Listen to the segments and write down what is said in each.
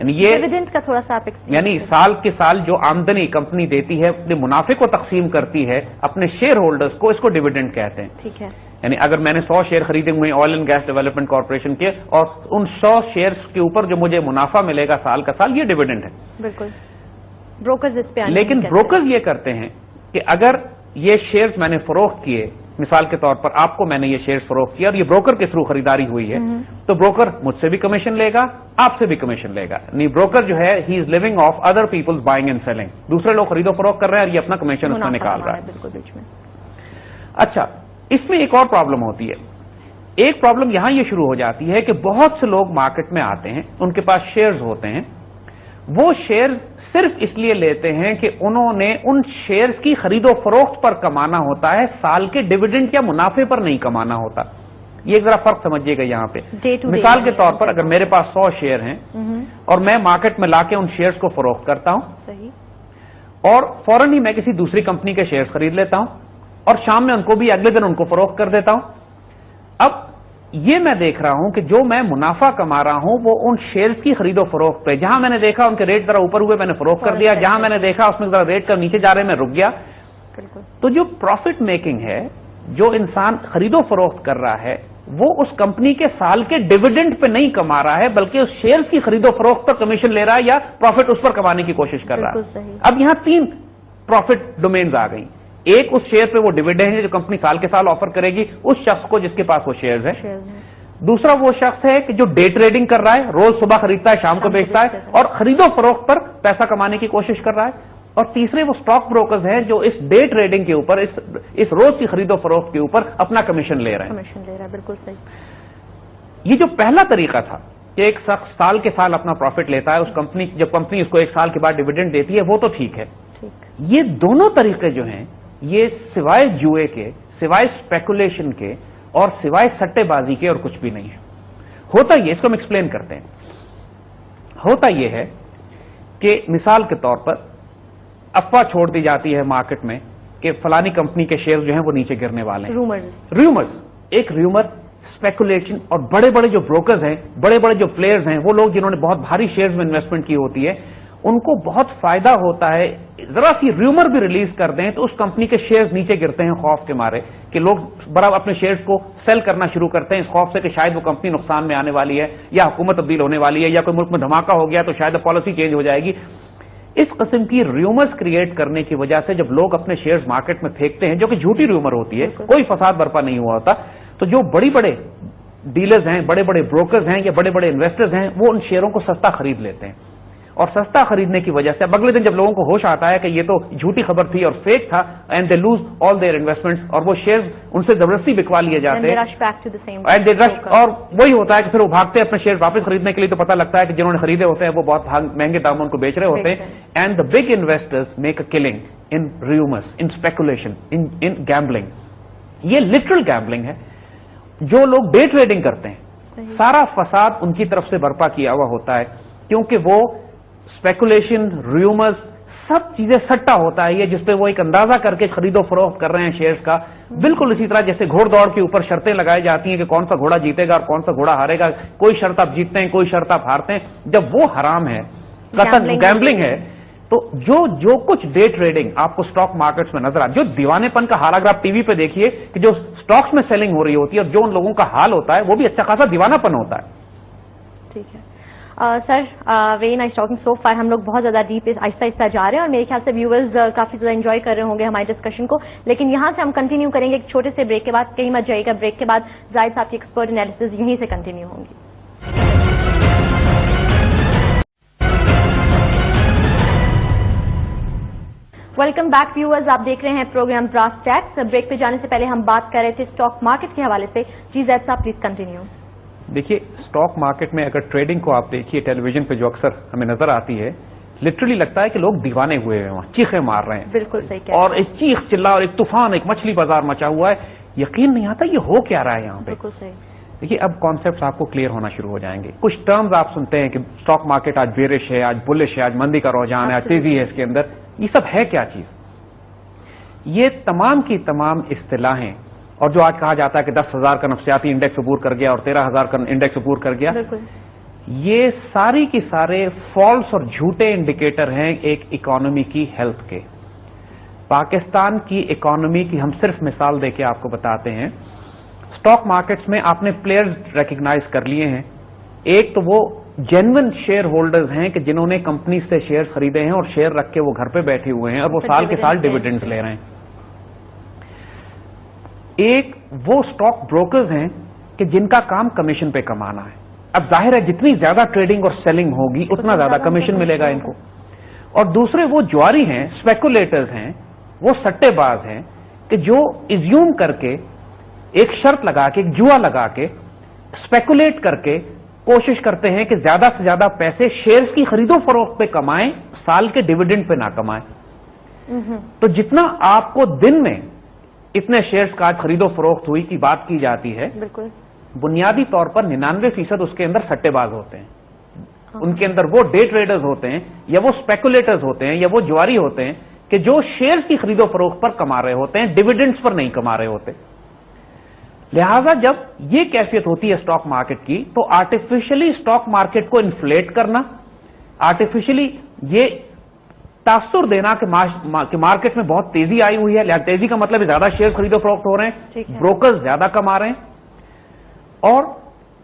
یعنی یہ ڈیویڈنڈ کا تھوڑا سا آپ یعنی سال کے سال جو آمدنی کمپنی دیتی ہے اپنے منافع کو تقسیم کرتی ہے اپنے شیئر ہولڈرز کو، اس کو ڈیویڈنڈ کہتے ہیں. ٹھیک ہے. یعنی اگر میں نے 100 شیئر خریدے ہوئے oil and gas development corporation کے اور ان 100 شیئرز کے اوپر جو مجھے منافع ملے گا سال کا سال، یہ ڈیویڈنڈ ہے. بالکل. بروکرز اس پہ لیکن بروکرز یہ کرتے ہیں کہ اگر یہ شیئرز میں نے فروخت کیے، مثال کے طور پر آپ کو میں نے یہ شیئرز فروخت کیا اور یہ بروکر کے تھرو خریداری ہوئی ہے، تو بروکر مجھ سے بھی کمیشن لے گا، آپ سے بھی کمیشن لے گا. یعنی بروکر جو ہے he is living off other peoples buying and selling. دوسرے لوگ خرید و فروخت کر رہے ہیں اور یہ اپنا کمیشن اس میں نکال رہا ہے. بالکل بیچ میں. اچھا، اس میں ایک اور پرابلم ہوتی ہے. ایک پرابلم یہاں یہ شروع ہو جاتی ہے کہ بہت سے لوگ مارکیٹ میں آتے ہیں، ان کے پاس شیئرز ہوتے ہیں، وہ شیئرز صرف اس لیے لیتے ہیں کہ انہوں نے ان شیئرز کی خرید و فروخت پر کمانا ہوتا ہے، سال کے ڈیویڈنڈ یا منافع پر نہیں کمانا ہوتا. یہ ایک ذرا فرق سمجھیے گا یہاں پہ. مثال کے طور پر اگر میرے پاس 100 شیئر ہیں اور میں مارکیٹ میں لا کے ان شیئرز کو فروخت کرتا ہوں اور فوراً ہی میں کسی دوسری کمپنی کے شیئرز خرید لیتا ہوں اور شام میں ان کو بھی اگلے دن ان کو فروخت کر دیتا ہوں. اب یہ میں دیکھ رہا ہوں کہ جو میں منافع کما رہا ہوں وہ ان شیئرز کی خرید و فروخت پہ، جہاں میں نے دیکھا ان کے ریٹ ذرا اوپر ہوئے میں نے فروخت کر دیا، جہاں میں نے دیکھا اس میں ذرا ریٹ کا نیچے جا رہے میں رک گیا. تو جو پروفٹ میکنگ ہے، جو انسان خرید و فروخت کر رہا ہے، وہ اس کمپنی کے سال کے ڈیویڈنڈ پہ نہیں کما رہا ہے بلکہ اس شیئرز کی خرید و فروخت پر کمیشن لے رہا ہے یا پروفٹ اس پر کمانے کی کوشش کر رہا ہے. اب یہاں 3 پروفٹ ڈومینز آ گئی. ایک اس شیئر پہ وہ ڈیویڈنڈ ہے جو کمپنی سال کے سال آفر کرے گی اس شخص کو جس کے پاس وہ شیئرز ہے. دوسرا وہ شخص ہے کہ جو ڈے ٹریڈنگ کر رہا ہے، روز صبح خریدتا ہے شام کو بیچتا ہے اور خرید و فروخت پر پیسہ کمانے کی کوشش کر رہا ہے. اور تیسرے وہ اسٹاک بروکرز ہیں جو اس ڈے ٹریڈنگ کے اوپر، اس روز کی خرید و فروخت کے اوپر اپنا کمیشن لے رہے ہیں. بالکل صحیح. یہ جو پہلا طریقہ تھا کہ ایک شخص سال کے سال اپنا پروفٹ لیتا ہے، اس کمپنی جب کمپنی اس کو 1 سال کے بعد ڈیویڈنڈ دیتی ہے، وہ تو ٹھیک ہے. یہ دونوں طریقے جو ہیں یہ سوائے جوئے کے، سوائے اسپیکولیشن کے اور سوائے سٹے بازی کے اور کچھ بھی نہیں ہے. ہوتا یہ، اس کو ہم ایکسپلین کرتے ہیں. ہوتا یہ ہے کہ مثال کے طور پر افواہ چھوڑ دی جاتی ہے مارکیٹ میں کہ فلانی کمپنی کے شیئر جو ہیں وہ نیچے گرنے والے ہیں. ریومرز. ایک ریومر، اسپیکولیشن، اور بڑے بڑے جو بروکرز ہیں، بڑے بڑے جو پلیئرز ہیں، وہ لوگ جنہوں نے بہت بھاری شیئرز میں انویسٹمنٹ کی ہوتی ہے، ان کو بہت فائدہ ہوتا ہے ذرا سی ریومر بھی ریلیز کر دیں تو اس کمپنی کے شیئرز نیچے گرتے ہیں خوف کے مارے کہ لوگ بڑا اپنے شیئرز کو سیل کرنا شروع کرتے ہیں اس خوف سے کہ شاید وہ کمپنی نقصان میں آنے والی ہے یا حکومت تبدیل ہونے والی ہے یا کوئی ملک میں دھماکہ ہو گیا تو شاید پالیسی چینج ہو جائے گی. اس قسم کی ریومرز کریٹ کرنے کی وجہ سے جب لوگ اپنے شیئرز مارکیٹ میں پھینکتے ہیں، جو کہ جھوٹی ریومر ہوتی ہے، کوئی فساد برپا نہیں ہوا ہوتا، تو جو بڑی بڑے ڈیلرز ہیں، بڑے بڑے بروکرز ہیں یا بڑے بڑے انویسٹرز ہیں، وہ ان شیئروں کو سستا خرید لیتے ہیں. اور سستا خریدنے کی وجہ سے اب اگلے دن جب لوگوں کو ہوش آتا ہے کہ یہ تو جھوٹی خبر تھی اور فیک تھا، and they lose all their investments, اور وہ شیئرز ان سے زبردستی بکوا لیے جاتے ہیں اور وہی ہوتا ہے کہ پھر وہ بھاگتے ہیں اپنے شیئر واپس خریدنے کے لیے. تو پتہ لگتا ہے کہ جنہوں نے خریدے ہوتے ہیں وہ بہت مہنگے داموں کو بیچ رہے ہوتے ہیں. And the big investors make a killing in rumours, in speculation, in gambling. یہ لٹرل گیمبلنگ ہے. جو لوگ ڈے ٹریڈنگ کرتے ہیں، سارا فساد ان کی طرف سے برپا کیا ہوا ہوتا ہے کیونکہ وہ اسپیکولیشن، ریومرز، سب چیزیں سٹا ہوتا ہے یہ جس پہ وہ ایک اندازہ کر کے خرید و فروخت کر رہے ہیں شیئرز کا. بالکل اسی طرح جیسے گھوڑ دوڑ کے اوپر شرطیں لگائی جاتی ہیں کہ کون سا گھوڑا جیتے گا اور کون سا گھوڑا ہارے گا. کوئی شرط آپ جیتتے ہیں، کوئی شرط آپ ہارتے ہیں. جب وہ حرام ہے، قطعاً گیمبلنگ ہے، تو جو کچھ ڈے ٹریڈنگ آپ کو اسٹاک مارکیٹس میں نظر آتا ہے، جو دیوانے پن کا حال اگر آپ ٹی وی پہ دیکھیے کہ جو اسٹاکس میں سیلنگ ہو رہی ہوتی ہے اور جو ان لوگوں کا حال ہوتا ہے وہ بھی اچھا خاصا دیوانہ پن ہوتا ہے. ٹھیک ہے sir, very nice talking so far. ہم لوگ بہت زیادہ ڈیپ آہستہ آہستہ جا رہے ہیں اور میرے خیال سے ویورز کافی زیادہ انجوائے کر رہے ہوں گے ہماری ڈسکشن کو. لیکن یہاں سے ہم کنٹینیو کریں گے ایک چھوٹے سے بریک کے بعد. کہیں مت جائیے گا، بریک کے بعد زاہد صاحب کی ایکسپرٹ انالیسز یہیں سے کنٹینیو ہوں گی. ویلکم بیک ویورز، آپ دیکھ رہے ہیں پروگرام براس ٹیکس. بریک پہ جانے سے پہلے ہم بات کر رہے تھے اسٹاک مارکیٹ کے حوالے سے. جی زید صاحب پلیز کنٹینیو. دیکھیے، اسٹاک مارکیٹ میں اگر ٹریڈنگ کو آپ دیکھیے ٹیلی ویژن پہ جو اکثر ہمیں نظر آتی ہے، لٹرلی لگتا ہے کہ لوگ دیوانے ہوئے ہیں، وہاں چیخیں مار رہے ہیں. بالکل صحیح. اور ایک چیخ چلا اور ایک طوفان، ایک مچھلی بازار مچا ہوا ہے. یقین نہیں آتا یہ ہو کیا رہا ہے یہاں پہ. بالکل صحیح. دیکھیے، اب کانسیپٹس آپ کو کلیئر ہونا شروع ہو جائیں گے. کچھ ٹرمز آپ سنتے ہیں کہ اسٹاک مارکیٹ آج بیرش ہے، آج بلش ہے، آج مندی کا رجحان ہے، آج تیزی ہے اس کے اندر. یہ سب ہے کیا چیز؟ یہ تمام کی تمام اصطلاحیں، اور جو آج کہا جاتا ہے کہ 10,000 کا نفسیاتی انڈیکس عبور کر گیا اور 13,000 کا انڈیکس عبور کر گیا، یہ ساری کی سارے فالس اور جھوٹے انڈیکیٹر ہیں ایک اکانومی کی ہیلتھ کے. پاکستان کی اکانومی کی ہم صرف مثال دے کے آپ کو بتاتے ہیں. اسٹاک مارکیٹس میں آپ نے پلیئرز ریکگنائز کر لیے ہیں. ایک تو وہ جینوئن شیئر ہولڈرز ہیں کہ جنہوں نے کمپنی سے شیئر خریدے ہیں اور شیئر رکھ کے وہ گھر پہ بیٹھے ہوئے ہیں اور وہ سال کے سال ڈیویڈنڈ لے رہے ہیں. ایک وہ اسٹاک بروکرز ہیں کہ جن کا کام کمیشن پہ کمانا ہے. اب ظاہر ہے جتنی زیادہ ٹریڈنگ اور سیلنگ ہوگی اتنا زیادہ کمیشن ملے گا ان کو. اور دوسرے وہ جواری ہیں، اسپیکولیٹرز ہیں، وہ سٹے باز ہیں کہ جو ایزیوم کر کے ایک شرط لگا کے، ایک جوا لگا کے، اسپیکولیٹ کر کے کوشش کرتے ہیں کہ زیادہ سے زیادہ پیسے شیئرز کی خرید و فروخت پہ کمائیں، سال کے ڈیویڈنڈ پہ نہ کمائیں. تو جتنا آپ کو دن میں اتنے شیئرز کا خرید و فروخت ہوئی کی بات کی جاتی ہے، بالکل بنیادی طور پر 99% اس کے اندر سٹے باز ہوتے ہیں. ان کے اندر وہ ڈے ٹریڈرز ہوتے ہیں یا وہ اسپیکولیٹرز ہوتے ہیں یا وہ جواری ہوتے ہیں کہ جو شیئرز کی خرید و فروخت پر کما رہے ہوتے ہیں، ڈیویڈنڈز پر نہیں کما رہے ہوتے. لہذا جب یہ کیفیت ہوتی ہے اسٹاک مارکیٹ کی تو آرٹیفیشلی اسٹاک مارکیٹ کو انفلیٹ کرنا، آرٹیفیشلی یہ تاثر دینا کہ مارکیٹ میں بہت تیزی آئی ہوئی ہے، تیزی کا مطلب زیادہ شیئر خرید و فروخت ہو رہے ہیں، بروکرز زیادہ کما رہے ہیں. اور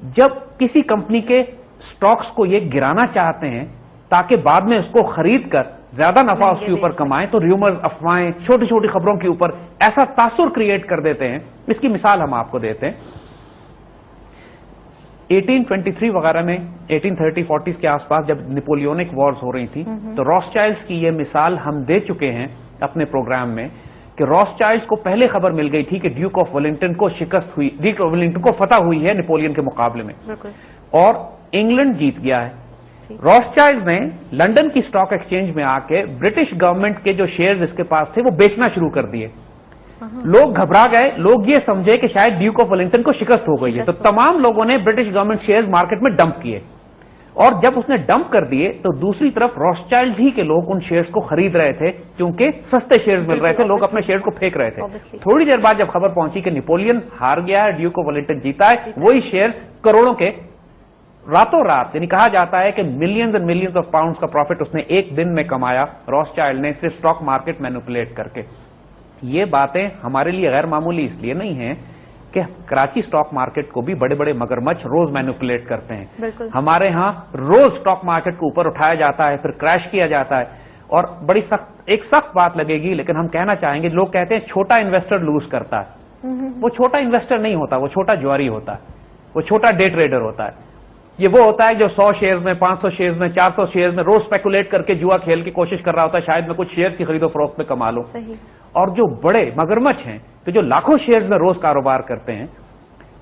جب کسی کمپنی کے سٹاکس کو یہ گرانا چاہتے ہیں تاکہ بعد میں اس کو خرید کر زیادہ نفع اس کے اوپر کمائیں، تو ریومرز، افواہیں، چھوٹی چھوٹی خبروں کے اوپر ایسا تاثر کریٹ کر دیتے ہیں. اس کی مثال ہم آپ کو دیتے ہیں. 1823 وغیرہ میں 1830-40 کے آس پاس جب نیپولینک وارز ہو رہی تھی تو راس چائلڈز کی یہ مثال ہم دے چکے ہیں اپنے پروگرام میں کہ راس چائلڈز کو پہلے خبر مل گئی تھی کہ ڈیوک آف ویلنگٹن کو شکست ہوئی، ڈیوک آف ویلنگٹن کو فتح ہوئی ہے نیپولین کے مقابلے میں اور انگلینڈ جیت گیا ہے. راس چائلڈز نے لنڈن کی اسٹاک ایکسچینج میں آ کے برٹش گورنمنٹ کے جو شیئرز اس کے پاس تھے وہ بیچنا شروع کر دیے. لوگ گھبرا گئے، لوگ یہ سمجھے کہ شاید ڈیوک آف ویلنگٹن کو شکست ہو گئی ہے، تو تمام لوگوں نے برٹش گورنمنٹ شیئرز مارکیٹ میں ڈمپ کیے. اور جب اس نے ڈمپ کر دیے تو دوسری طرف راس چائلڈ ہی کے لوگ ان شیئرز کو خرید رہے تھے کیونکہ سستے شیئرز مل رہے تھے، لوگ اپنے شیئر کو پھینک رہے تھے. تھوڑی دیر بعد جب خبر پہنچی کہ نیپولین ہار گیا ہے، ڈیوک آف ویلنگٹن جیتا ہے، وہی شیئر کروڑوں کے راتوں رات، یعنی کہا جاتا ہے کہ millions and millions of pounds کا پروفٹ اس نے ایک دن میں کمایا راس چائلڈ نے، صرف اسٹاک مارکیٹ مینوپولیٹ کر کے. یہ باتیں ہمارے لیے غیر معمولی اس لیے نہیں ہیں کہ کراچی اسٹاک مارکیٹ کو بھی بڑے بڑے مگرمچھ روز مینوپولیٹ کرتے ہیں. ہمارے ہاں روز اسٹاک مارکیٹ کو اوپر اٹھایا جاتا ہے، پھر کریش کیا جاتا ہے. اور بڑی ایک سخت بات لگے گی لیکن ہم کہنا چاہیں گے، لوگ کہتے ہیں چھوٹا انویسٹر لوز کرتا ہے. وہ چھوٹا انویسٹر نہیں ہوتا، وہ چھوٹا جواری ہوتا ہے، وہ چھوٹا ڈے ٹریڈر ہوتا ہے. یہ وہ ہوتا ہے جو 100 شیئرز میں، 500 شیئرز میں، 400 شیئرز میں روز اسپیکولیٹ کر کے جوا کھیل کی کوشش کر رہا ہوتا ہے شاید میں کچھ شیئر کی خرید و فروخت میں کما لوں. اور جو بڑے مگرمچھ ہیں کہ جو لاکھوں شیئرز میں روز کاروبار کرتے ہیں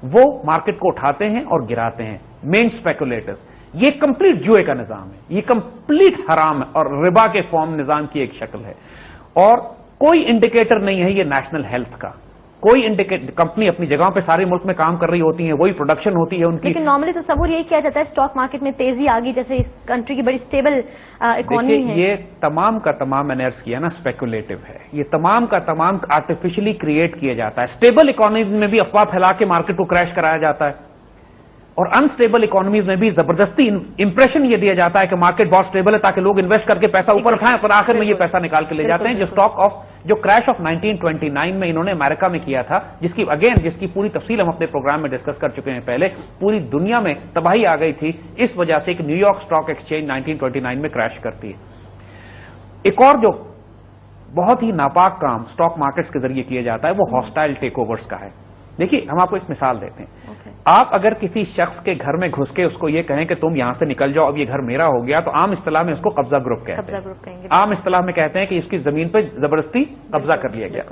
وہ مارکیٹ کو اٹھاتے ہیں اور گراتے ہیں. مین اسپیکولیٹرز. یہ کمپلیٹ جوئے کا نظام ہے، یہ کمپلیٹ حرام ہے اور ربا کے فارم نظام کی ایک شکل ہے. اور کوئی انڈیکیٹر نہیں ہے یہ نیشنل ہیلتھ کا. کوئی کمپنی اپنی جگہوں پہ سارے ملک میں کام کر رہی ہوتی ہیں، وہی پروڈکشن ہوتی ہے ان کی. لیکن نارملی تصور یہی کیا جاتا ہے اسٹاک مارکیٹ میں تیزی آ گئی جیسے اس کنٹری کی بڑی اسٹیبل اکانومی ہے. یہ تمام کا تمام میں نے عرض کیا نا اسپیکولیٹو ہے. یہ تمام کا تمام آرٹیفیشلی کریٹ کیا جاتا ہے. اسٹیبل اکانومیز میں بھی افواہ پھیلا کے مارکیٹ کو کریش کرایا جاتا ہے اور انسٹیبل اکانومیز میں بھی زبردستی امپریشن یہ دیا جاتا ہے کہ مارکیٹ بہت اسٹیبل ہے تاکہ لوگ انویسٹ کر کے پیسہ اوپر اٹھائیں اور آخر میں یہ پیسہ نکال کے لے جاتے ہیں. جو کریش آف 1929 میں انہوں نے امریکہ میں کیا تھا، جس کی پوری تفصیل ہم اپنے پروگرام میں ڈسکس کر چکے ہیں پہلے. پوری دنیا میں تباہی آ گئی تھی اس وجہ سے کہ نیو یارک اسٹاک ایکسچینج 1929 میں کریش کرتی ہے. ایک اور جو بہت ہی ناپاک کام اسٹاک مارکیٹس کے ذریعے کیا جاتا ہے وہ ہاسٹائل ٹیک اوورز کا ہے. دیکھیے ہم آپ کو ایک مثال دیتے ہیں. آپ اگر کسی شخص کے گھر میں گھس کے اس کو یہ کہیں کہ تم یہاں سے نکل جاؤ، اب یہ گھر میرا ہو گیا، تو عام اصطلاح میں اس کو قبضہ گروپ کہتے ہیں. عام اصطلاح میں کہتے ہیں کہ اس کی زمین پہ زبردستی قبضہ کر لیا گیا.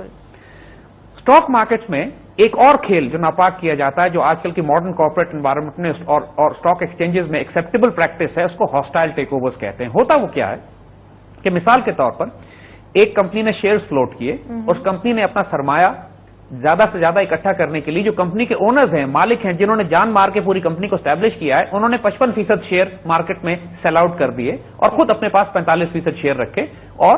اسٹاک مارکیٹس میں ایک اور کھیل جو ناپاک کیا جاتا ہے، جو آج کل کی ماڈرن کارپوریٹ انوائرمنٹ میں اور اسٹاک ایکسچینجز میں ایکسیپٹیبل پریکٹس ہے، اس کو ہاسٹائل ٹیک اوورز کہتے ہیں. ہوتا وہ کیا ہے کہ مثال کے طور پر ایک کمپنی نے شیئرز فلوٹ کیے، اس کمپنی نے اپنا سرمایہ زیادہ سے زیادہ اکٹھا کرنے کے لیے جو کمپنی کے اونرز ہیں، مالک ہیں، جنہوں نے جان مار کے پوری کمپنی کو اسٹیبلش کیا ہے، انہوں نے 55% شیئر مارکیٹ میں سیل آؤٹ کر دیے اور خود اپنے پاس 45% شیئر رکھے اور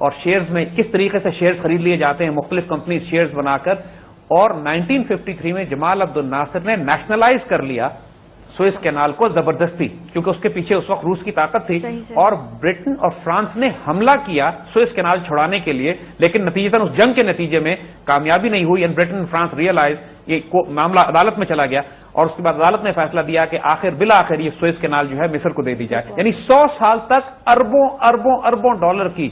اور شیئرز میں کس طریقے سے شیئرز خرید لیے جاتے ہیں مختلف کمپنیز شیئرز بنا کر. اور 1953 میں جمال عبد الناصر نے نیشنلائز کر لیا سوئس کینال کو زبردستی, کیونکہ اس کے پیچھے اس وقت روس کی طاقت تھی, اور برٹن اور فرانس نے حملہ کیا سوئس کینال چھڑانے کے لیے, لیکن نتیجتاً اس جنگ کے نتیجے میں کامیابی نہیں ہوئی. اینڈ برٹن فرانس ریئلائز, یہ معاملہ عدالت میں چلا گیا اور اس کے بعد عدالت نے فیصلہ دیا کہ بالآخر یہ سوئس کینال جو ہے مصر کو دے دی جائے. یعنی 100 سال تک اربوں اربوں اربوں ڈالر کی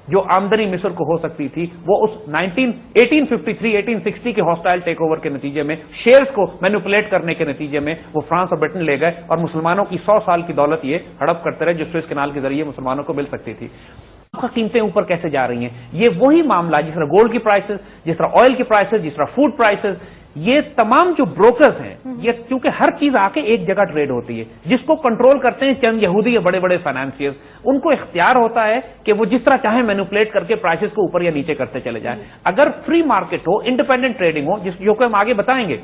جو آمدنی مصر کو ہو سکتی تھی وہ اس 1853-1860 کے ہاسٹائل ٹیک اوور کے نتیجے میں شیئرز کو مینوپولیٹ کرنے کے نتیجے میں وہ فرانس اور برٹن لے گئے, اور مسلمانوں کی 100 سال کی دولت یہ ہڑپ کرتے رہے جو سوئس کینال کے ذریعے مسلمانوں کو مل سکتی تھی. قیمتیں اوپر کیسے جا رہی ہیں؟ یہ وہی معاملہ جس طرح گولڈ کی پرائسز, جس طرح آئل کی پرائسز, جس طرح فوڈ پرائسز, یہ تمام جو بروکرز ہیں یہ کیونکہ ہر چیز آ کے ایک جگہ ٹریڈ ہوتی ہے, جس کو کنٹرول کرتے ہیں چند یہودی یا بڑے بڑے فائنانشیئرز, ان کو اختیار ہوتا ہے کہ وہ جس طرح چاہیں مینوپولیٹ کر کے پرائسز کو اوپر یا نیچے کرتے چلے جائیں. اگر فری مارکیٹ ہو, انڈیپینڈنٹ ٹریڈنگ ہو, جو کہ ہم آگے بتائیں گے,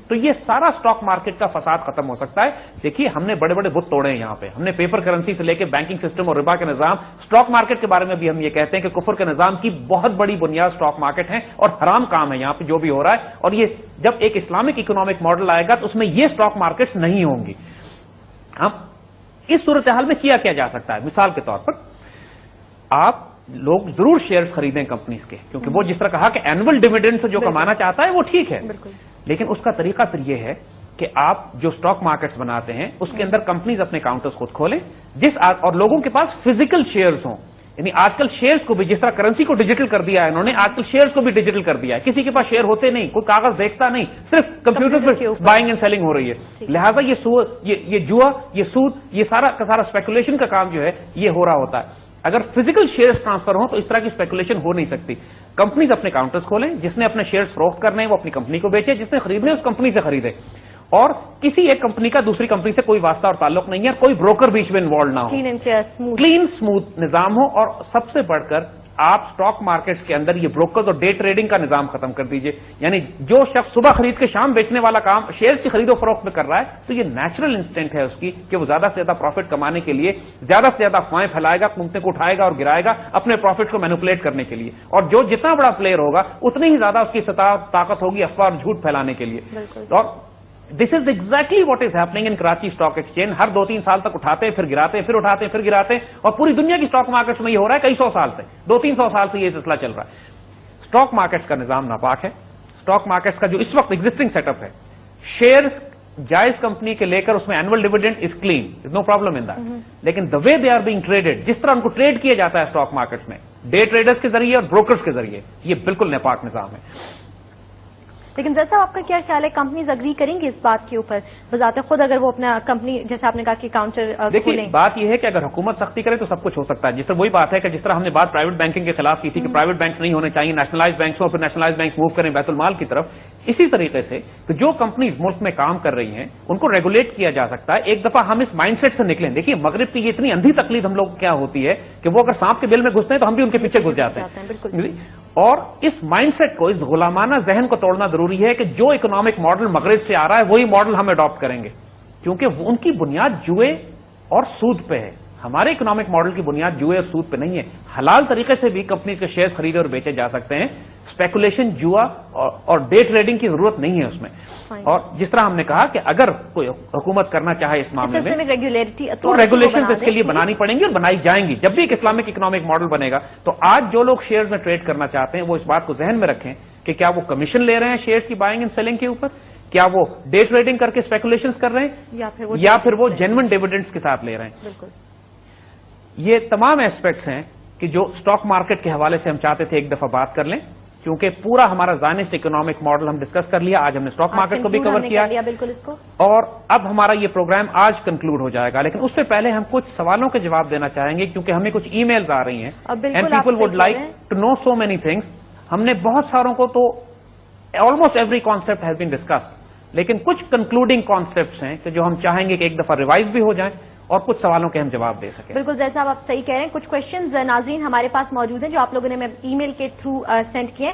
تو یہ سارا اسٹاک مارکیٹ کا فساد ختم ہو سکتا ہے. دیکھیے ہم نے بڑے بڑے بت توڑے ہیں یہاں پہ, ہم نے پیپر کرنسی سے لے کے بینکنگ سسٹم اور ربا کے نظام, اسٹاک مارکیٹ کے بارے میں بھی ہم یہ کہتے ہیں کہ کفر کے نظام کی بہت بڑی بنیاد اسٹاک مارکیٹ ہے اور حرام کام ہے یہاں پہ جو بھی ہو رہا ہے. اور یہ جب ایک اسلامک اکنامک ماڈل آئے گا تو اس میں یہ اسٹاک مارکیٹس نہیں ہوں گی. اب اس صورتحال میں کیا جا سکتا ہے؟ مثال کے طور پر آپ لوگ ضرور شیئر خریدیں کمپنیز کے, کیونکہ وہ جس طرح کہا کہ اینول ڈویڈنڈ سے جو کمانا چاہتا ہے وہ ٹھیک ہے, لیکن اس کا طریقہ پھر یہ ہے کہ آپ جو اسٹاک مارکیٹس بناتے ہیں اس کے اندر کمپنیز اپنے کاؤنٹرز خود کھولیں اور لوگوں کے پاس فزیکل شیئرز ہوں. یعنی آج کل شیئرز کو بھی جس طرح کرنسی کو ڈیجیٹل کر دیا ہے انہوں نے, آج کل شیئرز کو بھی ڈیجیٹل کر دیا ہے. کسی کے پاس شیئر ہوتے نہیں, کوئی کاغذ دیکھتا نہیں, صرف کمپیوٹر پر بائنگ اینڈ سیلنگ ہو رہی ہے. لہذا یہ جوا, یہ سود, یہ سارا کا سارا اسپیکولیشن کا کام جو ہے یہ ہو رہا ہوتا ہے. اگر فزیکل شیئرز ٹرانسفر ہوں تو اس طرح کی اسپیکولیشن ہو نہیں سکتی. کمپنیز اپنے کاؤنٹرز کھولیں, جس نے اپنے شیئرز فروخت کرنے ہیں وہ اپنی کمپنی کو بیچے, جس نے خریدنے اس کمپنی سے خریدے, اور کسی ایک کمپنی کا دوسری کمپنی سے کوئی واسطہ اور تعلق نہیں ہے, کوئی بروکر بیچ میں انوالو نہ ہو, کلین سموتھ نظام ہو. اور سب سے بڑھ کر آپ اسٹاک مارکیٹس کے اندر یہ بروکرز اور ڈے ٹریڈنگ کا نظام ختم کر دیجئے. یعنی جو شخص صبح خرید کے شام بیچنے والا کام شیئر کی خرید و فروخت میں کر رہا ہے تو یہ نیچرل انسٹنکٹ ہے اس کی کہ وہ زیادہ سے زیادہ پروفٹ کمانے کے لیے زیادہ سے زیادہ افواہیں پھیلائے گا, قیمتیں کو اٹھائے گا اور گرائے گا اپنے پروفٹ کو مینوپولیٹ کرنے کے لیے. اور جو جتنا بڑا پلیئر ہوگا اتنی ہی زیادہ اس کی طاقت ہوگی افواہ اور جھوٹ پھیلانے کے لیے. اور this is exactly what is happening in Karachi stock exchange. ہر 2-3 سال تک اٹھاتے ہیں, پھر گراتے ہیں, پھر اٹھاتے ہیں, پھر گراتے ہیں, اور پوری دنیا کی اسٹاک مارکیٹس میں یہ ہو رہا ہے کئی سو سال سے, 200-300 سال سے یہ سلسلہ چل رہا ہے. اسٹاک مارکیٹس کا نظام ناپاک ہے. اسٹاک مارکیٹس کا جو اس وقت ایگزسٹنگ سیٹ اپ ہے, شیئر جائز کمپنی کے لے کر اس میں annual dividend is clean, is no problem in that, لیکن دا وے دے آر بینگ ٹریڈڈ, جس طرح ان کو ٹریڈ کیا جاتا ہے اسٹاک مارکیٹس میں ڈے ٹریڈرز کے ذریعے اور بروکرز کے ذریعے, یہ بالکل ناپاک نظام ہے. لیکن جیسا آپ کا کیا خیال ہے, کمپنیز اگری کریں گی اس بات کے اوپر بذات خود اگر وہ اپنا کمپنی, جیسے آپ نے کہا کہ کاؤنٹر دیکھیے بات یہ ہے کہ اگر حکومت سختی کرے تو سب کچھ ہو سکتا ہے. جس طرح وہی بات ہے کہ جس طرح ہم نے بات پرائیویٹ بینکنگ کے خلاف کی تھی کہ پرائیویٹ بینکس نہیں ہونے چاہیے, نیشنلائز بینکس ہوں, پھر نیشنلائز بینکس موو کریں بیت المال کی طرف, اسی طریقے سے کہ جو کمپنیز ملک میں کام کر رہی ہیں ان کو ریگولیٹ کیا جا سکتا ہے. ایک دفعہ ہم اس مائنڈ سیٹ سے نکلیں. دیکھیے مغرب کی یہ اتنی اندھی تقلید ہم لوگ کیا ہوتی ہے کہ وہ اگر سانپ کے بل میں گھستے ہیں تو ہم بھی ان کے پیچھے گھس جاتے ہیں. اور اس مائنڈ سیٹ کو, اس غلامانہ ذہن کو توڑنا ضروری ہے کہ جو اکنامک ماڈل مغرب سے آ رہا ہے وہی ماڈل ہم اڈاپٹ کریں گے, کیونکہ ان کی بنیاد جوئے اور سود پہ ہے. ہمارے اکنامک ماڈل کی بنیاد جوئے اور سود پہ نہیں ہے. حلال طریقے سے بھی کمپنی کے شیئر خریدے اور بیچے جا سکتے ہیں. اسپیکولیشن, جوا اور ڈے ٹریڈنگ کی ضرورت نہیں ہے اس میں. اور جس طرح ہم نے کہا کہ اگر کوئی حکومت کرنا چاہے اس معاملے میں تو ریگولیشن اس کے لیے بنانی پڑیں گی اور بنائی جائیں گی. جب بھی ایک اسلامک اکنامک ماڈل بنے گا تو آج جو لوگ شیئرز میں ٹریڈ کرنا چاہتے ہیں وہ اس بات کو ذہن میں رکھیں کہ کیا وہ کمیشن لے رہے ہیں شیئرز کی بائنگ اینڈ سیلنگ کے اوپر, کیا وہ ڈے ٹریڈنگ کر کے اسپیکولیشن کر رہے ہیں, یا پھر وہ جینوئن ڈیویڈنڈز کے ساتھ لے رہے ہیں. یہ تمام ایسپیکٹس ہیں کہ جو اسٹاک مارکیٹ کے حوالے سے ہم چاہتے تھے ایک دفعہ بات کر لیں, کیونکہ پورا ہمارا زائنسٹ اکنامک ماڈل ہم ڈسکس کر لیا. آج ہم نے اسٹاک مارکیٹ کو بھی کور کیا اور اب ہمارا یہ پروگرام آج کنکلوڈ ہو جائے گا. لیکن اس سے پہلے ہم کچھ سوالوں کے جواب دینا چاہیں گے کیونکہ ہمیں کچھ ای میلز آ رہی ہیں and people would like to know so many things. ہم نے بہت ساروں کو تو almost every concept has been discussed, لیکن کچھ کنکلوڈنگ کانسیپٹس ہیں کہ جو ہم چاہیں گے کہ ایک دفعہ ریوائز بھی ہو جائیں اور کچھ سوالوں کے ہم جواب دے سکیں. بالکل جیسا آپ صحیح کہہ رہے ہیں. کچھ کوشچنز ناظرین ہمارے پاس موجود ہیں جو آپ لوگوں نے ای میل کے تھرو سینڈ کیے.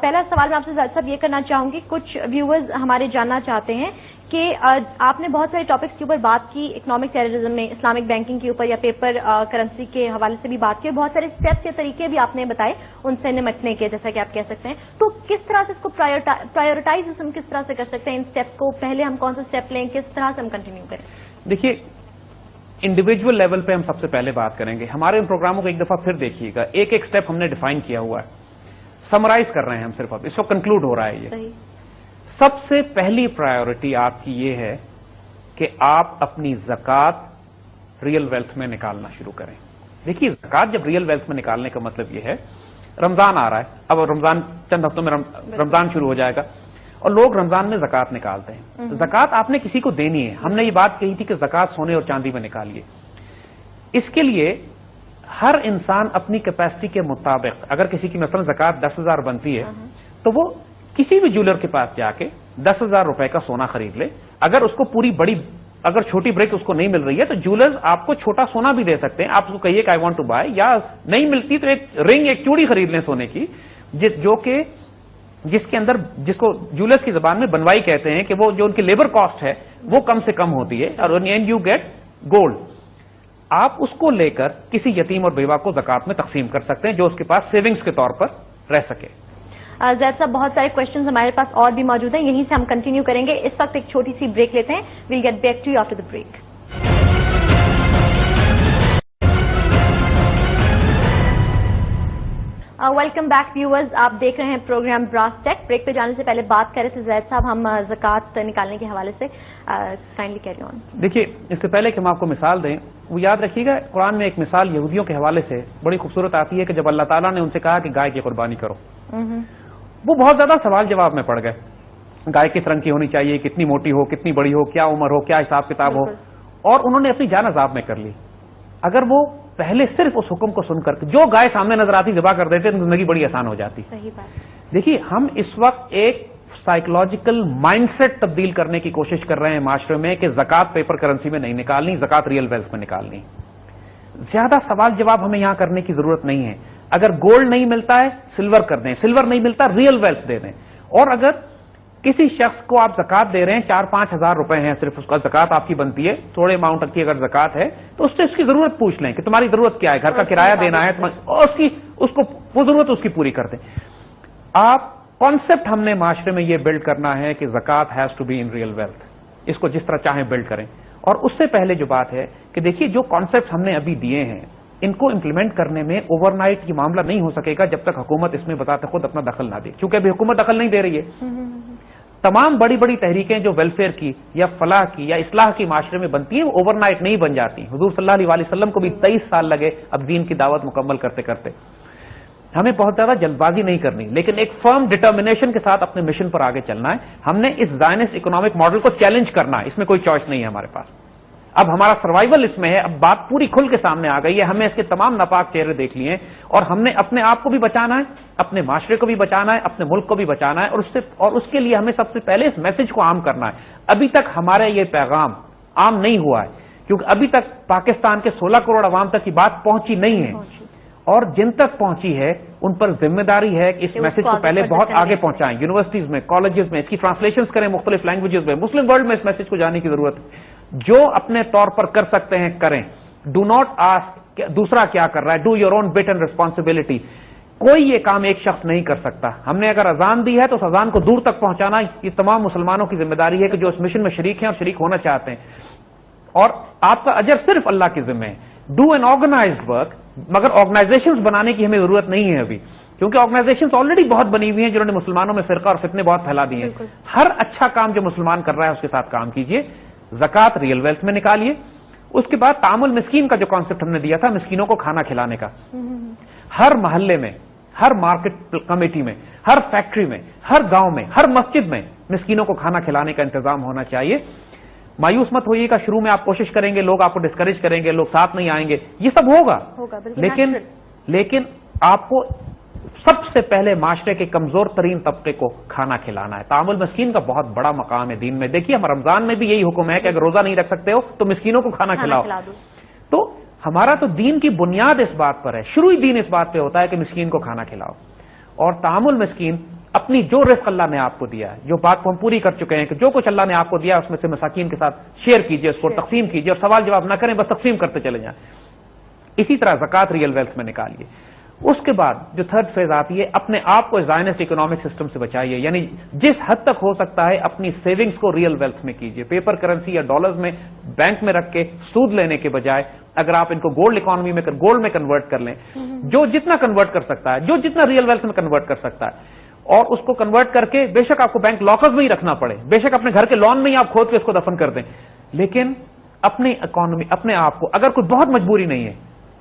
پہلا سوال میں آپ سے صاحب یہ کرنا چاہوں گی, کچھ ویورز ہمارے جاننا چاہتے ہیں کہ آپ نے بہت سارے ٹاپکس کے اوپر بات کی، اکنامک ٹیررزم میں اسلامک بینکنگ کے اوپر یا پیپر کرنسی کے حوالے سے بھی بات کی، بہت سارے اسٹیپس یا طریقے بھی آپ نے بتائے ان سے نمٹنے کے، جیسا کہ آپ کہہ سکتے ہیں. تو کس طرح سے اس کو پرائیورٹائز ہم کس طرح سے کر سکتے ہیں ان اسٹیپس کو؟ پہلے ہم کون سے اسٹیپ لیں، کس طرح سے ہم کنٹینیو کریں؟ دیکھیے، انڈیویجول لیول پہ ہم سب سے پہلے بات کریں گے. ہمارے ان پروگراموں کو ایک دفعہ پھر دیکھیے گا، ایک ایک اسٹیپ ہم نے ڈیفائن کیا ہوا ہے، سمرائز کر رہے ہیں ہم صرف، اب اس کو کنکلوڈ ہو رہا ہے. یہ سب سے پہلی پرائیورٹی آپ کی یہ ہے کہ آپ اپنی زکوٰۃ ریئل ویلتھ میں نکالنا شروع کریں. دیکھیے، زکوٰۃ جب ریئل ویلتھ میں نکالنے کا مطلب یہ ہے، رمضان آ رہا ہے، اب رمضان چند ہفتوں میں رمضان شروع ہو جائے گا اور لوگ رمضان میں زکوٰۃ نکالتے ہیں. زکوٰۃ آپ نے کسی کو دینی ہے. ہم نے یہ بات کہی تھی کہ زکوٰۃ سونے اور چاندی میں نکالیے. اس کے لیے ہر انسان اپنی کیپیسٹی کے مطابق، اگر کسی کی مثلا زکوٰۃ 10,000 بنتی ہے تو وہ کسی بھی جولر کے پاس جا کے 10,000 روپے کا سونا خرید لے. اگر اس کو پوری بڑی، اگر چھوٹی بریک اس کو نہیں مل رہی ہے تو جولرز آپ کو چھوٹا سونا بھی دے سکتے ہیں. آپ اس کو کہیے کہ آئی وانٹ ٹو بائی، یا نہیں ملتی تو ایک رنگ، ایک چوڑی خرید لیں سونے کی، جو کہ جس کے اندر، جس کو جولرز کی زبان میں بنوائی کہتے ہیں، کہ وہ جو ان کی لیبر کاسٹ ہے وہ کم سے کم ہوتی ہے، اور اینڈ یو گیٹ گولڈ. آپ اس کو لے کر کسی یتیم اور بیوہ کو زکوٰۃ میں تقسیم کر سکتے ہیں جو اس کے پاس سیونگز کے طور پر رہ سکے. زید صاحب، بہت سارے کوشچنز ہمارے پاس اور بھی موجود ہیں، یہیں سے ہم کنٹینیو کریں گے. اس وقت ایک چھوٹی سی بریک لیتے ہیں. We'll get back to you after the break. Welcome back viewers, آپ دیکھ رہے ہیں پروگرام براس ٹیک. بریک پہ جانے سے پہلے بات کر رہے تھے زید صاحب ہم زکوٰۃ نکالنے کے حوالے سے. Kindly carry on. دیکھیے، اس سے پہلے کہ ہم آپ کو مثال دیں، وہ یاد رکھیے گا قرآن میں ایک مثال یہودیوں کے حوالے سے بڑی خوبصورت آتی ہے کہ جب اللہ تعالیٰ نے ان سے کہا کہ گائے کی قربانی کرو، وہ بہت زیادہ سوال جواب میں پڑ گئے. گائے کس رنگ کی ہونی چاہیے، کتنی موٹی ہو، کتنی بڑی ہو، کیا عمر ہو، کیا حساب کتاب ہو، اور انہوں نے اپنی جان عذاب میں کر لی. اگر وہ پہلے صرف اس حکم کو سن کر جو گائے سامنے نظر آتی ذبح کر دیتے تو زندگی بڑی آسان ہو جاتی. صحیح بات. دیکھیے، ہم اس وقت ایک سائیکولوجیکل مائنڈ سیٹ تبدیل کرنے کی کوشش کر رہے ہیں معاشرے میں کہ زکوٰۃ پیپر کرنسی میں نہیں نکالنی، زکوٰۃ ریئل ویلتھ میں نکالنی. زیادہ سوال جواب ہمیں یہاں کرنے کی ضرورت نہیں ہے. اگر گولڈ نہیں ملتا ہے سلور کر دیں، سلور نہیں ملتا ریئل ویلتھ دے دیں. اور اگر کسی شخص کو آپ زکوٰۃ دے رہے ہیں، 4-5 ہزار روپے ہیں صرف اس کا زکوٰۃ آپ کی بنتی ہے، تھوڑے اماؤنٹ کی اگر زکوٰۃ ہے تو اس سے اس کی ضرورت پوچھ لیں کہ تمہاری ضرورت کیا ہے، گھر کا کرایہ دینا ہے، اور اس کو وہ ضرورت اس کی پوری کر دیں. آپ کانسیپٹ ہم نے معاشرے میں یہ بلڈ کرنا ہے کہ zakat has to be in real wealth. اس کو جس طرح چاہیں بلڈ کریں. اور اس سے پہلے جو بات ہے کہ دیکھیے، جو کانسیپٹ ہم نے ابھی دیے ہیں ان کو امپلیمنٹ کرنے میں اوور نائٹ یہ معاملہ نہیں ہو سکے گا جب تک حکومت اس میں بذات خود اپنا دخل نہ دے، کیونکہ ابھی حکومت دخل نہیں دے رہی ہے. تمام بڑی بڑی تحریکیں جو ویلفیئر کی یا فلاح کی یا اصلاح کی معاشرے میں بنتی ہیں وہ اوور نائٹ نہیں بن جاتی. حضور صلی اللہ علیہ وسلم کو بھی 23 سال لگے اب دین کی دعوت مکمل کرتے کرتے. ہمیں بہت زیادہ جلد بازی نہیں کرنی، لیکن ایک فرم ڈٹرمنیشن کے ساتھ اپنے مشن پر آگے چلنا ہے. ہم نے اس زائنسٹ اکنامک ماڈل کو چیلنج کرنا ہے، اس میں کوئی چوائس نہیں ہے ہمارے پاس. اب ہمارا سروائیول اس میں ہے. اب بات پوری کھل کے سامنے آ گئی ہے. ہمیں اس کے تمام ناپاک چہرے دیکھ لیے ہیں اور ہم نے اپنے آپ کو بھی بچانا ہے، اپنے معاشرے کو بھی بچانا ہے، اپنے ملک کو بھی بچانا ہے. اور اس کے لیے ہمیں سب سے پہلے اس میسج کو عام کرنا ہے. ابھی تک ہمارا یہ پیغام عام نہیں ہوا ہے کیونکہ ابھی تک پاکستان کے 16 کروڑ عوام تک یہ بات پہنچی نہیں ہے. اور جن تک پہنچی ہے ان پر ذمہ داری ہے کہ اس میسج کو پہلے بہت آگے پہنچائیں. یونیورسٹیز میں، کالجز میں اس کی ٹرانسلیشنز کریں مختلف لینگویجز میں. مسلم ورلڈ میں اس میسج کو جانے کی ضرورت ہے. جو اپنے طور پر کر سکتے ہیں کریں. ڈو ناٹ آسک دوسرا کیا کر رہا ہے. Do your own but and responsibility. کوئی یہ کام ایک شخص نہیں کر سکتا. ہم نے اگر اذان دی ہے تو اس اذان کو دور تک پہنچانا یہ تمام مسلمانوں کی ذمہ داری ہے کہ جو اس مشن میں شریک ہیں اور شریک ہونا چاہتے ہیں. اور آپ کا اجر صرف اللہ کی ذمہ ہے. Do an organised work. مگر آرگنائزیشنز بنانے کی ہمیں ضرورت نہیں ہے ابھی، کیونکہ آرگنائزیشنز آلریڈی بہت بنی ہوئی ہیں جنہوں نے مسلمانوں میں فرقہ اور فتنے بہت پھیلا دیے ہیں. ہر اچھا کام جو مسلمان کر رہا ہے اس کے ساتھ کام کیجیے. زکوٰۃ ریئل ویلتھ میں نکالیے. اس کے بعد تعامل مسکین کا جو کانسیپٹ ہم نے دیا تھا، مسکینوں کو کھانا کھلانے کا، ہر محلے میں، ہر مارکیٹ کمیٹی میں، ہر فیکٹری میں، ہر گاؤں میں، ہر مسجد میں مسکینوں کو کھانا کھلانے کا انتظام ہونا چاہیے. مایوس مت ہوئیے گا. شروع میں آپ کوشش کریں گے، لوگ آپ کو ڈسکریج کریں گے، لوگ ساتھ نہیں آئیں گے، یہ سب ہوگا. لیکن آپ کو سب سے پہلے معاشرے کے کمزور ترین طبقے کو کھانا کھلانا ہے. تعامل مسکین کا بہت بڑا مقام ہے دین میں. دیکھیے، ہم رمضان میں بھی یہی حکم ہے کہ اگر روزہ نہیں رکھ سکتے ہو تو مسکینوں کو کھانا کھلاؤ. تو ہمارا تو دین کی بنیاد اس بات پر ہے. شروعی دین اس بات پہ ہوتا ہے کہ مسکین کو کھانا کھلاؤ. اور تعامل مسکین اپنی جو رزق اللہ نے آپ کو دیا ہے، جو بات کو ہم پوری کر چکے ہیں کہ جو کچھ اللہ نے آپ کو دیا اس میں سے مساکین کے ساتھ شیئر کیجئے، اس کو تقسیم کیجئے اور سوال جواب نہ کریں، بس تقسیم کرتے چلے جائیں. اسی طرح زکات ریئل ویلتھ میں نکالیے. اس کے بعد جو تھرڈ فیز آتی ہے، اپنے آپ کو زائنس اکنامک سسٹم سے بچائیے، یعنی جس حد تک ہو سکتا ہے اپنی سیونگز کو ریئل ویلتھ میں کیجیے. پیپر کرنسی یا ڈالرز میں بینک میں رکھ کے سود لینے کے بجائے اگر آپ ان کو گولڈ اکانومی میں گولڈ میں کنورٹ کر لیں، جو جتنا کنورٹ کر سکتا ہے، جو جتنا ریئل ویلتھ میں کنورٹ کر سکتا ہے، اور اس کو کنورٹ کر کے بے شک آپ کو بینک لاکرز میں ہی رکھنا پڑے، بے شک اپنے گھر کے لان میں ہی آپ کھود کے اس کو دفن کر دیں، لیکن اپنی اکانومی، اپنے آپ کو، اگر کوئی بہت مجبوری نہیں ہے،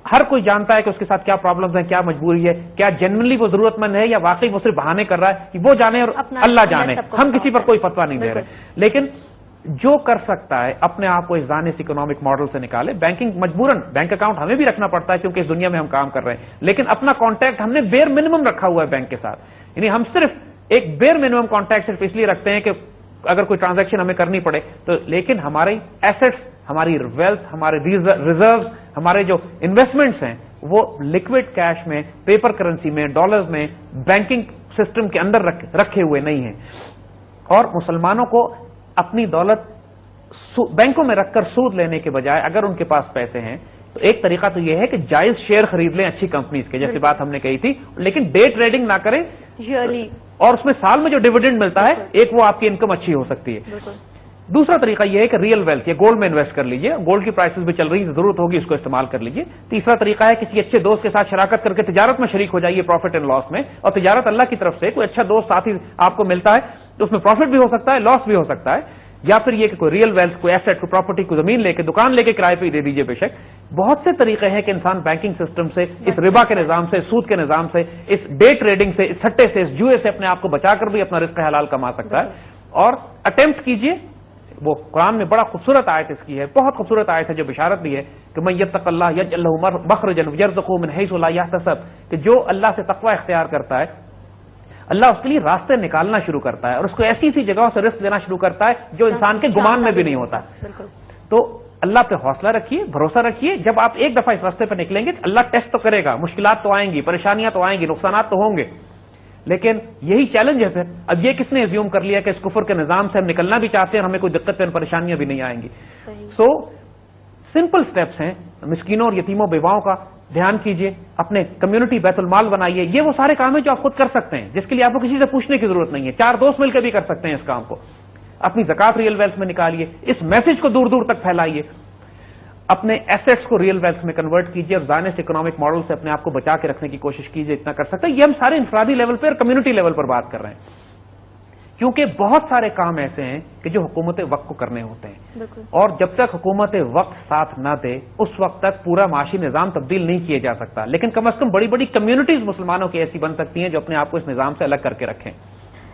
ہر کوئی جانتا ہے کہ اس کے ساتھ کیا پرابلمز ہیں، کیا مجبوری ہے، کیا جنرلی وہ ضرورت مند ہے یا واقعی وہ صرف بہانے کر رہا ہے، کہ وہ جانے اور اللہ جانے، ہم کسی پر کوئی فتویٰ نہیں دے رہے. لیکن جو کر سکتا ہے اپنے آپ کو اس زائنس اکنامک ماڈل سے نکالے. بینکنگ مجبوراً بینک اکاؤنٹ ہمیں بھی رکھنا پڑتا ہے کیونکہ اس دنیا میں ہم کام کر رہے ہیں، لیکن اپنا کانٹیکٹ ہم نے بیر منیمم رکھا ہوا ہے بینک کے ساتھ. یعنی ہم صرف ایک بیر منیمم کانٹیکٹ صرف اس لیے رکھتے ہیں کہ اگر کوئی ٹرانزیکشن ہمیں کرنی پڑے تو، لیکن ہماری ایسٹس، ہماری ویلتھ، ہمارے ریزروز، ہمارے جو انویسٹمنٹس ہیں وہ لکوڈ کیش میں، پیپر کرنسی میں، ڈالرز میں، بینکنگ سسٹم کے اندر رکھے ہوئے نہیں ہیں. اور مسلمانوں کو اپنی دولت بینکوں میں رکھ کر سود لینے کے بجائے اگر ان کے پاس پیسے ہیں تو ایک طریقہ تو یہ ہے کہ جائز شیئر خرید لیں اچھی کمپنیز کے، جیسی بات ہم نے کہی تھی، لیکن ڈے ٹریڈنگ نہ کریں، اور اس میں سال میں جو ڈیویڈنڈ ملتا ہے ایک وہ آپ کی انکم اچھی ہو سکتی ہے. دوسرا طریقہ یہ ہے کہ ریئل ویلتھ یا گولڈ میں انویسٹ کر لیجیے، گولڈ کی پرائسز بھی چل رہی ہے، ضرورت ہوگی اس کو استعمال کر لیجیے. تیسرا طریقہ ہے کسی اچھے دوست کے ساتھ شراکت کر کے تجارت میں شریک ہو جائیے، پروفٹ اینڈ لاس میں. اور تجارت اللہ کی طرف سے، کوئی اچھا دوست ساتھی آپ کو ملتا ہے تو اس میں پروفٹ بھی ہو سکتا ہے، لاس بھی ہو سکتا ہے. یا پھر یہ کہ کوئی ریئل ویلتھ، کوئی ایسٹ، کوئی پراپرٹی، کوئی زمین لے کے، دکان لے کے کرائے پہ ہی دے دیجیے. بے شک بہت سے طریقے ہیں کہ انسان بینکنگ سسٹم سے، اس ربا کے نظام سے، سود کے نظام سے، اس ڈے ٹریڈنگ سے، اس سٹے سے، اس جوئے سے اپنے آپ کو بچا کر بھی اپنا رزق حلال کما سکتا ہے. اور اٹیمپٹ کیجیے. وہ قرآن میں بڑا خوبصورت آیت اس کی ہے، بہت خوبصورت آیت ہے جو بشارت دی ہے کہ من یتق اللہ یجعل لہ مخرجا ویرزقہ من حیث لا یحتسب، کہ جو اللہ سے تقوی اختیار کرتا ہے اللہ اس کے لیے راستے نکالنا شروع کرتا ہے اور اس کو ایسی ایسی جگہوں سے رزق دینا شروع کرتا ہے جو انسان کے گمان میں بھی نہیں ہوتا. تو اللہ پہ حوصلہ رکھیے، بھروسہ رکھیے. جب آپ ایک دفعہ اس راستے پہ نکلیں گے اللہ ٹیسٹ تو کرے گا، مشکلات تو آئیں گی، پریشانیاں تو آئیں گی، نقصانات تو ہوں گے، لیکن یہی چیلنج ہے. پھر اب یہ کس نے ایزیوم کر لیا کہ اس کفر کے نظام سے ہم نکلنا بھی چاہتے ہیں اور ہمیں کوئی دقت اور پریشانیاں بھی نہیں آئیں گی. سو سمپل سٹیپس ہیں. مسکینوں اور یتیموں بیواؤں کا دھیان کیجیے، اپنے کمیونٹی بیت المال بنائیے. یہ وہ سارے کام ہیں جو آپ خود کر سکتے ہیں، جس کے لیے آپ کو کسی سے پوچھنے کی ضرورت نہیں ہے. 4 دوست مل کے بھی کر سکتے ہیں اس کام کو. اپنی زکات ریئل ویلتھ میں نکالیے، اس میسج کو دور دور تک پھیلائیے. اپنے ایسٹس کو ریئل ویلتھ میں کنورٹ کیجیے اور زائنس اکنامک ماڈل سے اپنے آپ کو بچا کے رکھنے کی کوشش کیجیے. اتنا کر سکتے ہیں. یہ ہم سارے انفرادی لیول پہ اور کمیونٹی لیول پر بات کر رہے ہیں، کیونکہ بہت سارے کام ایسے ہیں کہ جو حکومت وقت کو کرنے ہوتے ہیں، اور جب تک حکومت وقت ساتھ نہ دے اس وقت تک پورا معاشی نظام تبدیل نہیں کیا جا سکتا. لیکن کم از کم بڑی بڑی کمیونٹیز مسلمانوں کی ایسی بن سکتی ہیں جو اپنے آپ کو اس نظام سے الگ کر کے رکھیں.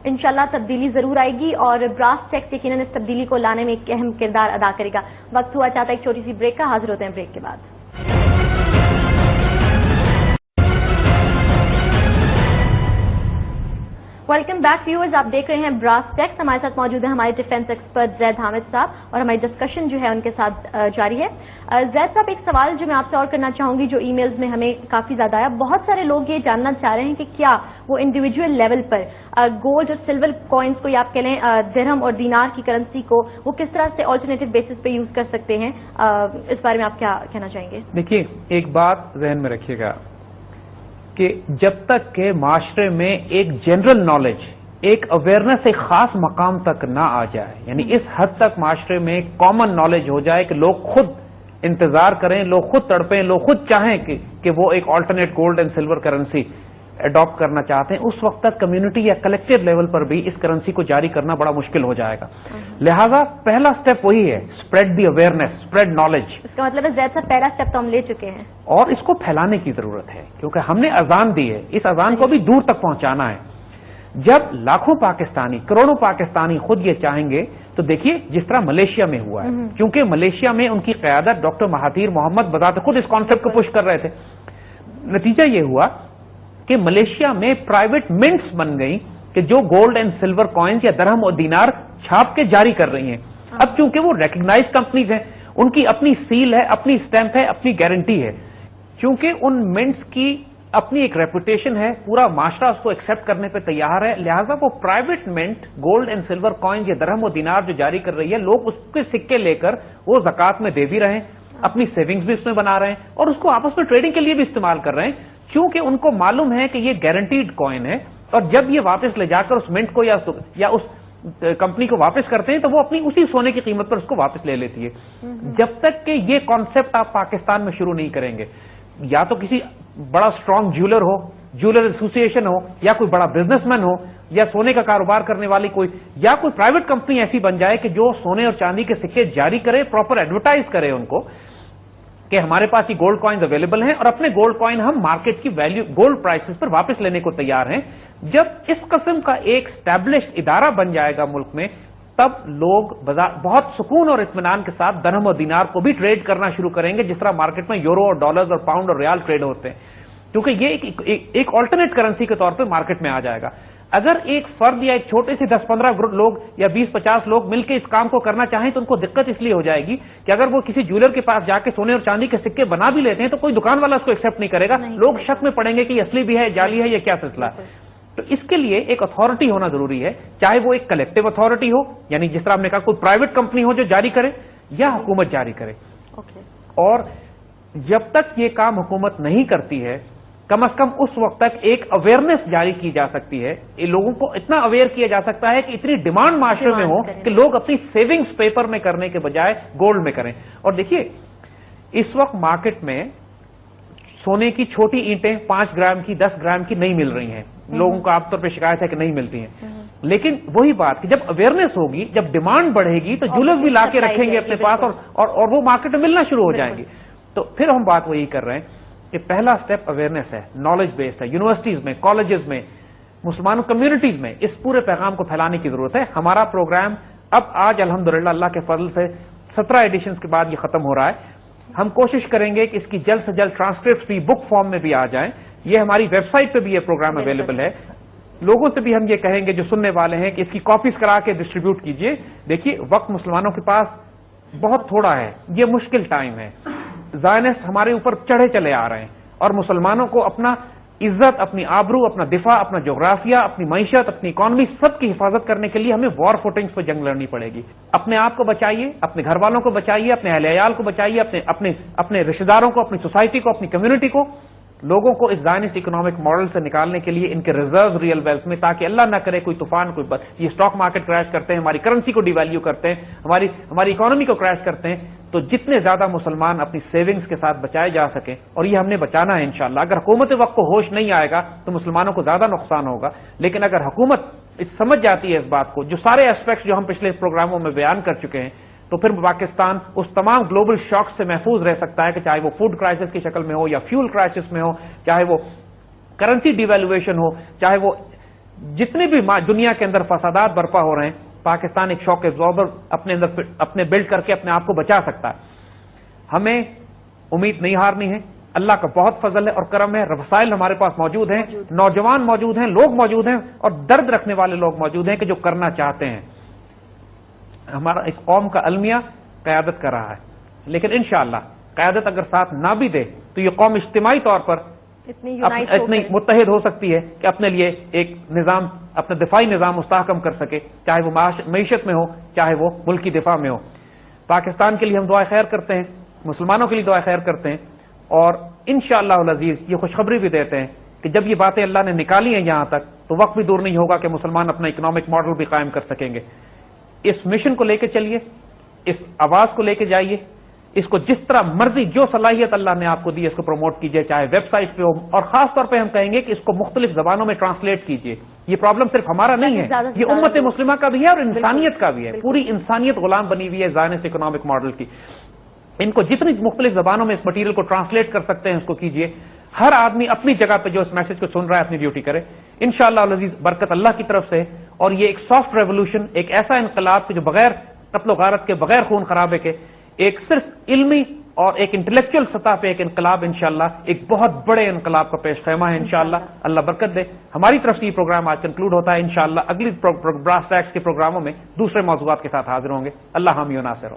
انشاءاللہ تبدیلی ضرور آئے گی اور براس ٹیکس یقیناً اس تبدیلی کو لانے میں ایک اہم کردار ادا کرے گا. وقت ہوا چاہتا ہے ایک چھوٹی سی بریک کا. حاضر ہوتے ہیں بریک کے بعد. ویلکم بیک ویورز، آپ دیکھ رہے ہیں براس ٹیکس. ہمارے ساتھ موجود ہیں ہمارے ڈیفینس ایکسپرٹ زید حامد صاحب اور ہماری ڈسکشن جو ہے ان کے ساتھ جاری ہے. زید صاحب، ایک سوال جو میں آپ سے اور کرنا چاہوں گی جو ای میلز میں ہمیں کافی زیادہ آیا. بہت سارے لوگ یہ جاننا چاہ رہے ہیں کہ کیا وہ انڈیویجول لیول پر گولڈ اور سلور کوائنس کو یا آپ کہہ لیں درہم اور دینار کی کرنسی کو وہ کس طرح سے آلٹرنیٹو بیسس پہ یوز کر سکتے ہیں، اس بارے میں آپ کیا کہنا چاہیں گے؟ دیکھیے، ایک بات ذہن میں رکھیے گا کہ جب تک کہ معاشرے میں ایک جنرل نالج، ایک اویئرنیس ایک خاص مقام تک نہ آ جائے، یعنی اس حد تک معاشرے میں کامن نالج ہو جائے کہ لوگ خود انتظار کریں، لوگ خود تڑپیں، لوگ خود چاہیں کہ وہ ایک alternate gold and silver currency adopt کرنا چاہتے ہیں، اس وقت تک کمیونٹی یا کلیکٹیو لیول پر بھی اس کرنسی کو جاری کرنا بڑا مشکل ہو جائے گا. لہذا پہلا سٹیپ وہی ہے، spread the awareness, spread knowledge. اس کا مطلب ہے زید صاحب پہلا سٹیپ تو ہم لے چکے ہیں اور اس کو پھیلانے کی ضرورت ہے، کیونکہ ہم نے اذان دی ہے، اس اذان کو بھی دور تک پہنچانا ہے. جب لاکھوں پاکستانی، کروڑوں پاکستانی خود یہ چاہیں گے تو دیکھیے جس طرح ملیشیا میں ہوا ہے، کیونکہ ملیشیا میں ان کی قیادت ڈاکٹر مہاتیر محمد بذات خود اس کانسیپٹ کو پش کر رہے تھے. نتیجہ یہ ہوا کہ ملیشیا میں پرائیویٹ منٹس بن گئی کہ جو گولڈ اینڈ سلور کوائنز یا درہم اور دینار چھاپ کے جاری کر رہی ہیں. اب چونکہ وہ ریکگنائز کمپنیز ہیں، ان کی اپنی سیل ہے، اپنی اسٹیمپ ہے، اپنی گارنٹی ہے. چونکہ ان منٹس کی اپنی ایک ریپوٹیشن ہے, پورا معاشرہ اس کو ایکسپٹ کرنے پہ تیار ہے, لہٰذا وہ private minute gold and silver coin یا درہم و دینار جو جاری کر رہی ہے, لوگ اس کے سکے لے کر وہ زکات میں دے بھی رہے ہیں, اپنی سیونگز بھی اس میں بنا رہے ہیں, اور اس کو آپس میں ٹریڈنگ کے لیے بھی استعمال کر رہے ہیں, کیونکہ ان کو معلوم ہے کہ یہ گارنٹیڈ کوائن ہے, اور جب یہ واپس لے جا کر اس منٹ کو یا اس کمپنی کو واپس کرتے ہیں تو وہ اپنی اسی سونے کی قیمت پر اس کو واپس لے لیتی ہے. جب تک کہ یہ کانسیپٹ آپ پاکستان میں شروع نہیں کریں گے, یا تو کسی بڑا اسٹرانگ جیولر ہو, جیولر ایسوسیشن ہو, یا کوئی بڑا بزنس مین ہو, یا سونے کا کاروبار کرنے والی یا کوئی پرائیویٹ کمپنی ایسی بن جائے کہ جو سونے اور چاندی کے سکے جاری کرے, پراپر ایڈورٹائز کرے ان کو کہ ہمارے پاس یہ گولڈ کوائنز اویلیبل ہیں, اور اپنے گولڈ کوائن ہم مارکیٹ کی ویلیو گولڈ پرائسز پر واپس لینے کو تیار ہیں. جب اس قسم کا ایک اسٹیبلشڈ ادارہ بن جائے گا ملک میں, تب لوگ بہت سکون اور اطمینان کے ساتھ درہم اور دینار کو بھی ٹریڈ کرنا شروع کریں گے, جس طرح مارکیٹ میں یورو اور ڈالرز اور پاؤنڈ اور ریال ٹریڈ ہوتے ہیں, کیونکہ یہ ایک آلٹرنیٹ کرنسی کے طور پہ مارکیٹ میں آ جائے گا. اگر ایک فرد یا ایک چھوٹے سے 10-15 لوگ یا 20-50 لوگ مل کے اس کام کو کرنا چاہیں تو ان کو دقت اس لیے ہو جائے گی کہ اگر وہ کسی جیولر کے پاس جا کے سونے اور چاندی کے سکے بنا بھی لیتے ہیں تو کوئی دکان والا اس کو ایکسپٹ نہیں کرے گا, لوگ شک میں پڑیں گے کہ یہ اصلی بھی ہے, جعلی ہے, یہ کیا سلسلہ ہے. تو اس کے لیے ایک اتھارٹی ہونا ضروری ہے, چاہے وہ ایک کلیکٹو اتھارٹی ہو, یعنی جس طرح ہم نے کہا کوئی پرائیویٹ کمپنی ہو جو جاری کرے, یا حکومت جاری کرے. اور جب تک یہ کام حکومت نہیں کرتی ہے, کم از کم اس وقت تک ایک اویئرنیس جاری کی جا سکتی ہے, لوگوں کو اتنا اویئر کیا جا سکتا ہے کہ اتنی ڈیمانڈ معاشرے میں ہو کہ لوگ اپنی سیونگز پیپر میں کرنے کے بجائے گولڈ میں کریں. اور دیکھیے اس وقت مارکیٹ میں سونے کی چھوٹی اینٹیں 5 گرام کی 10 گرام کی نہیں مل رہی ہیں, لوگوں کو عام طور پہ شکایت ہے کہ نہیں ملتی ہیں. لیکن وہی بات کہ جب اویئرنیس ہوگی, جب ڈیمانڈ بڑھے گی تو جولرز بھی لا کے رکھیں گے اپنے پاس, اور وہ مارکیٹ میں ملنا شروع ہو جائیں گی. تو پھر ہم بات وہی کر رہے ہیں کہ پہلا سٹیپ اویئرنیس ہے, نالج بیسڈ ہے, یونیورسٹیز میں, کالجز میں, مسلمان کمیونٹیز میں اس پورے پیغام کو پھیلانے کی ضرورت ہے. ہمارا پروگرام آج الحمدللہ اللہ کے فضل سے 17 ایڈیشنز کے بعد یہ ختم ہو رہا ہے. ہم کوشش کریں گے کہ اس کی جلد سے جلد ٹرانسکرپٹس بھی بک فارم میں بھی آ جائیں. یہ ہماری ویب سائٹ پہ بھی یہ پروگرام اویلیبل ہے. لوگوں سے بھی ہم یہ کہیں گے جو سننے والے ہیں کہ اس کی کاپیز کرا کے ڈسٹریبیوٹ کیجیے. دیکھیے وقت مسلمانوں کے پاس بہت تھوڑا ہے, یہ مشکل ٹائم ہے, زائنسٹ ہمارے اوپر چڑھے چلے آ رہے ہیں, اور مسلمانوں کو اپنا عزت, اپنی آبرو, اپنا دفاع, اپنا جغرافیہ, اپنی معیشت, اپنی اکانومی, سب کی حفاظت کرنے کے لیے ہمیں وار فوٹنگز پہ جنگ لڑنی پڑے گی. اپنے آپ کو بچائیے, اپنے گھر والوں کو بچائیے, اپنے اہل عیال کو بچائیے, اپنے رشتے داروں کو, اپنی سوسائٹی کو, اپنی کمیونٹی کو, لوگوں کو اس زائنسٹ اکنامک ماڈل سے نکالنے کے لیے ان کے ریزرو ریئل ویلتھ میں, تاکہ اللہ نہ کرے کوئی طوفان, یہ اسٹاک مارکیٹ کریش کرتے ہیں, ہماری کرنسی کو ڈی ویلیو کرتے ہیں, ہماری اکانومی کو کریش کرتے ہیں. تو جتنے زیادہ مسلمان اپنی سیونگز کے ساتھ بچائے جا سکیں, اور یہ ہم نے بچانا ہے انشاءاللہ. اگر حکومت وقت کو ہوش نہیں آئے گا تو مسلمانوں کو زیادہ نقصان ہوگا, لیکن اگر حکومت سمجھ جاتی ہے اس بات کو, جو سارے ایسپیکٹس جو ہم پچھلے پروگراموں میں بیان کر چکے ہیں, تو پھر پاکستان اس تمام گلوبل شاک سے محفوظ رہ سکتا ہے کہ چاہے وہ فوڈ کرائسس کی شکل میں ہو, یا فیول کرائسس میں ہو, چاہے وہ کرنسی ڈیویلویشن ہو, چاہے وہ جتنے بھی دنیا کے اندر فسادات برپا ہو رہے ہیں. پاکستان ایک شاک ایبزاربر اپنے بلڈ کر کے اپنے آپ کو بچا سکتا ہے. ہمیں امید نہیں ہارنی ہے, اللہ کا بہت فضل ہے اور کرم ہے, وسائل ہمارے پاس موجود ہیں, نوجوان موجود ہیں, لوگ موجود ہیں, اور درد رکھنے والے لوگ موجود ہیں کہ جو کرنا چاہتے ہیں. ہمارا اس قوم کا المیہ قیادت کر رہا ہے, لیکن انشاءاللہ قیادت اگر ساتھ نہ بھی دے تو یہ قوم اجتماعی طور پر اتنی متحد ہو سکتی ہے کہ اپنے لیے ایک نظام, اپنا دفاعی نظام مستحکم کر سکے, چاہے وہ معیشت میں ہو, چاہے وہ ملکی دفاع میں ہو. پاکستان کے لیے ہم دعائیں خیر کرتے ہیں, مسلمانوں کے لیے دعائیں خیر کرتے ہیں, اور انشاءاللہ العزیز یہ خوشخبری بھی دیتے ہیں کہ جب یہ باتیں اللہ نے نکالی ہیں یہاں تک, تو وقت بھی دور نہیں ہوگا کہ مسلمان اپنا اکنامک ماڈل بھی قائم کر سکیں گے. اس مشن کو لے کے چلیے, اس آواز کو لے کے جائیے, اس کو جس طرح مرضی, جو صلاحیت اللہ نے آپ کو دی اس کو پروموٹ کیجیے, چاہے ویب سائٹ پہ ہو, اور خاص طور پہ ہم کہیں گے کہ اس کو مختلف زبانوں میں ٹرانسلیٹ کیجیے. یہ پرابلم صرف ہمارا نہیں ہے, یہ امت مسلمہ کا بھی ہے اور انسانیت کا بھی ہے. پوری انسانیت غلام بنی ہوئی ہے زائنسٹ اکنامک ماڈل کی. ان کو جتنی مختلف زبانوں میں اس مٹیریل کو ٹرانسلیٹ کر سکتے ہیں اس کو کیجیے. ہر آدمی اپنی جگہ پہ جو اس میسج کو سن رہا ہے اپنی ڈیوٹی کرے. انشاءاللہ العزیز برکت اللہ کی طرف سے, اور یہ ایک سافٹ ریولوشن, ایک ایسا انقلاب کہ جو بغیر قتل و غارت کے, بغیر خون خرابے کے, ایک صرف علمی اور ایک انٹلیکچوئل سطح پہ ایک انقلاب انشاءاللہ ایک بہت بڑے انقلاب کا پیش خیمہ ہے انشاءاللہ. اللہ برکت دے. ہماری طرف سے یہ پروگرام آج کنکلوڈ ہوتا ہے. انشاءاللہ اگلی براس ٹیکس کے پروگراموں میں دوسرے موضوعات کے ساتھ حاضر ہوں گے. اللہ حامی و ناصر ہو.